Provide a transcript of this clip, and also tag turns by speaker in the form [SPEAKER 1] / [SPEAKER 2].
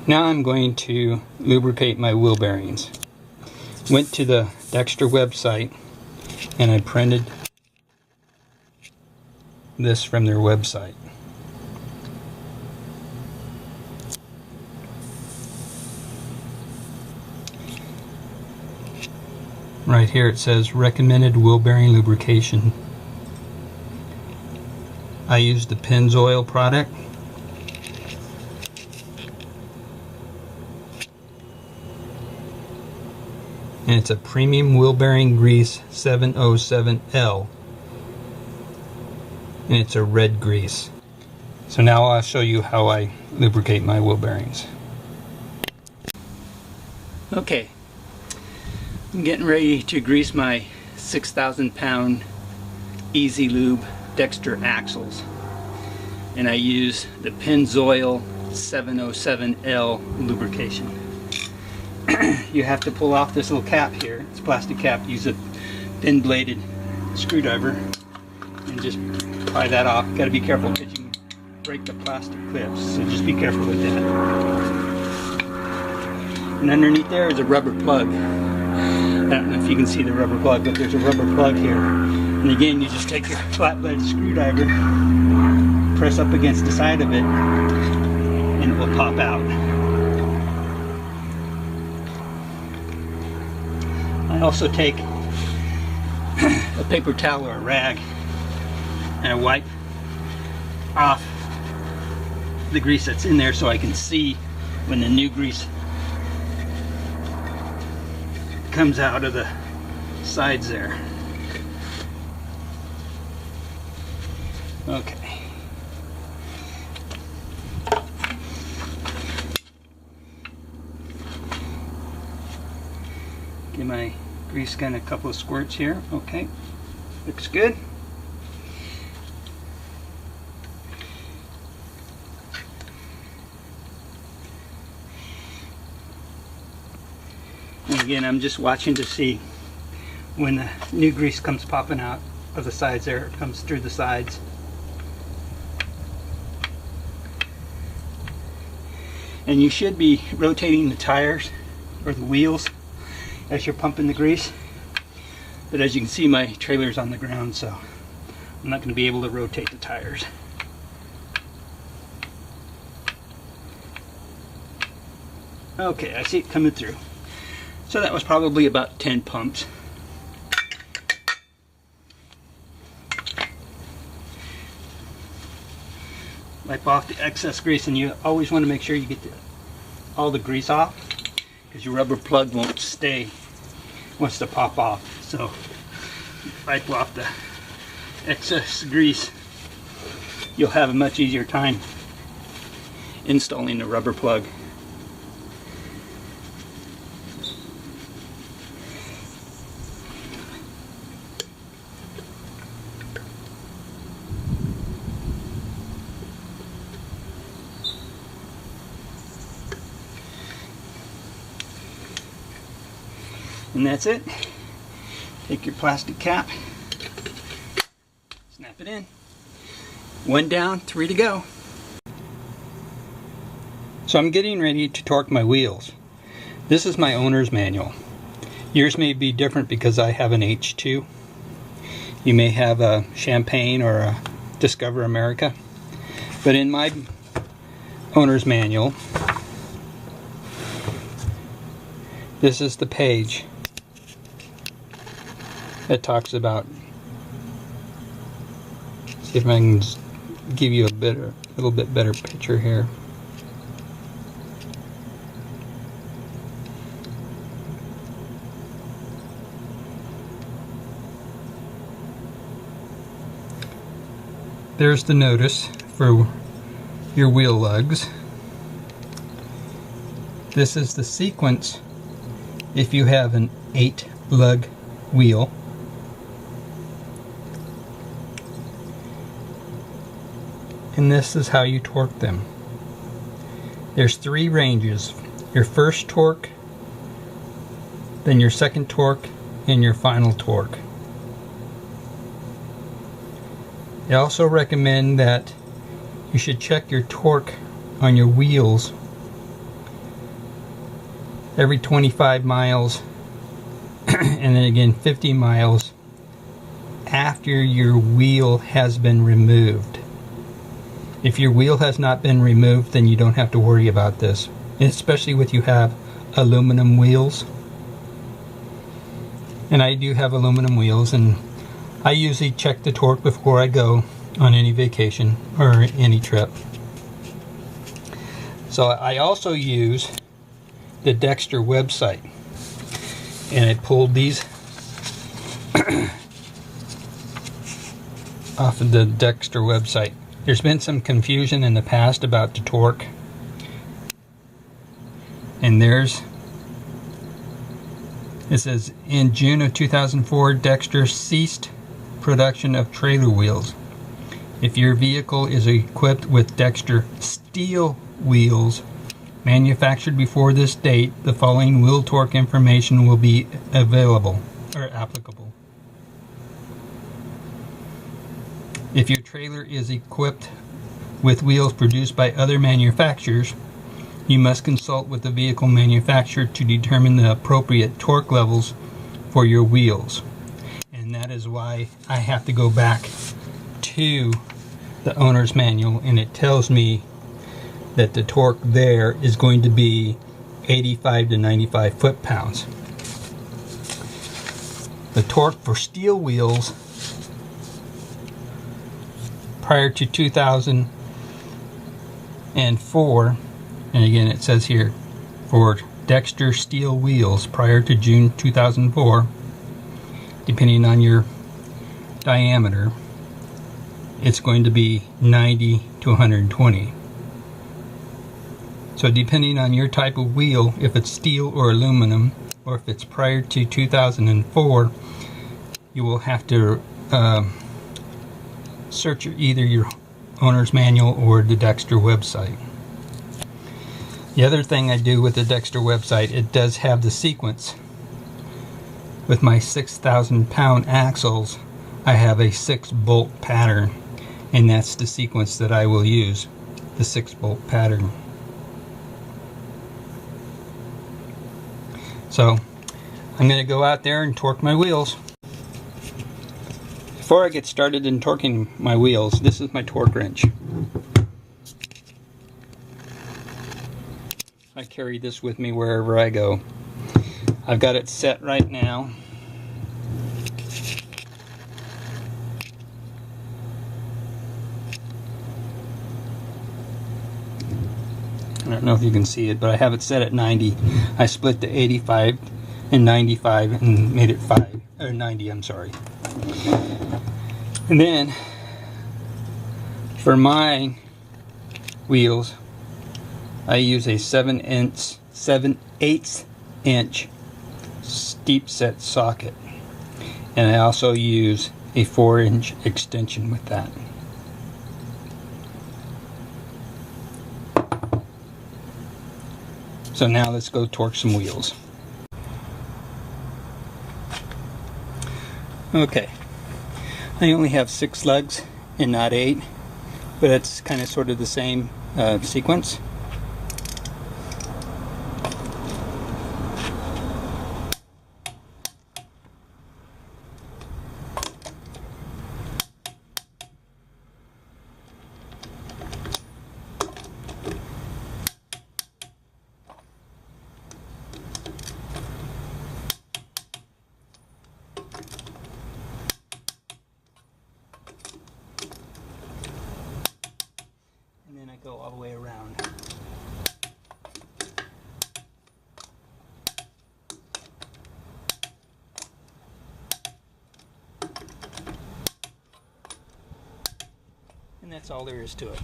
[SPEAKER 1] Now I'm going to lubricate my wheel bearings. Went to the Dexter website and I printed this from their website. Right here it says recommended wheel bearing lubrication. I used the Pennzoil product. And it's a premium wheel bearing grease 707L. And it's a red grease. So now I'll show you how I lubricate my wheel bearings. Okay, I'm getting ready to grease my 6,000 pound Easy Lube Dexter axles. And I use the Pennzoil 707L lubrication. You have to pull off this little cap here. It's a plastic cap. Use a thin bladed screwdriver and just pry that off. Got to be careful because you can break the plastic clips, so just be careful with that. And underneath there is a rubber plug. I don't know if you can see the rubber plug, but there's a rubber plug here. And again, you just take your flat bladed screwdriver, press up against the side of it, and it will pop out. I also take a paper towel or a rag and I wipe off the grease that's in there so I can see when the new grease comes out of the sides there. Okay. Give my grease gun a couple of squirts here. Okay, looks good. And again, I'm just watching to see when the new grease comes popping out of the sides there. It comes through the sides. And you should be rotating the tires or the wheels as you're pumping the grease, but as you can see, my trailer's on the ground, so I'm not going to be able to rotate the tires. Okay, I see it coming through. So that was probably about 10 pumps. Wipe off the excess grease, and you always want to make sure you get all the grease off, because your rubber plug won't stay, wants to pop off. So wipe off the excess grease. You'll have a much easier time installing the rubber plug. And that's it. Take your plastic cap, snap it in. 1 down, 3 to go. So I'm getting ready to torque my wheels. This is my owner's manual. Yours may be different because I have an H2. You may have a Champagne or a Discover America. But in my owner's manual, this is the page that talks about, see if I can give you a little bit better picture here. There's the notice for your wheel lugs. This is the sequence if you have an 8 lug wheel. And this is how you torque them. There's 3 ranges. Your first torque, then your second torque, and your final torque. They also recommend that you should check your torque on your wheels every 25 miles and then again 50 miles after your wheel has been removed. If your wheel has not been removed, then you don't have to worry about this, especially if you have aluminum wheels. And I do have aluminum wheels, and I usually check the torque before I go on any vacation or any trip. So I also use the Dexter website, and I pulled these off of the Dexter website. There's been some confusion in the past about the torque, and it says in June of 2004 Dexter ceased production of trailer wheels. If your vehicle is equipped with Dexter steel wheels manufactured before this date, the following wheel torque information will be available or applicable. If your trailer is equipped with wheels produced by other manufacturers, you must consult with the vehicle manufacturer to determine the appropriate torque levels for your wheels. And that is why I have to go back to the owner's manual, and it tells me that the torque there is going to be 85 to 95 foot-pounds. The torque for steel wheels prior to 2004, and again it says here, for Dexter steel wheels prior to June 2004, depending on your diameter, it's going to be 90 to 120. So depending on your type of wheel, if it's steel or aluminum, or if it's prior to 2004, you will have to search either your owner's manual or the Dexter website. The other thing I do with the Dexter website, it does have the sequence. With my 6,000 pound axles, I have a 6-bolt pattern, and that's the sequence that I will use, the 6-bolt pattern. So I'm going to go out there and torque my wheels. Before I get started in torquing my wheels, this is my torque wrench. I carry this with me wherever I go. I've got it set right now. I don't know if you can see it, but I have it set at 90. I split the 85 and 95 and made it 90, I'm sorry. And then for my wheels, I use a 7/8 inch steep set socket, and I also use a 4-inch extension with that. So now let's go torque some wheels. Okay, I only have 6 lugs and not 8, but it's kind of sort of the same sequence. Go all the way around. And that's all there is to it.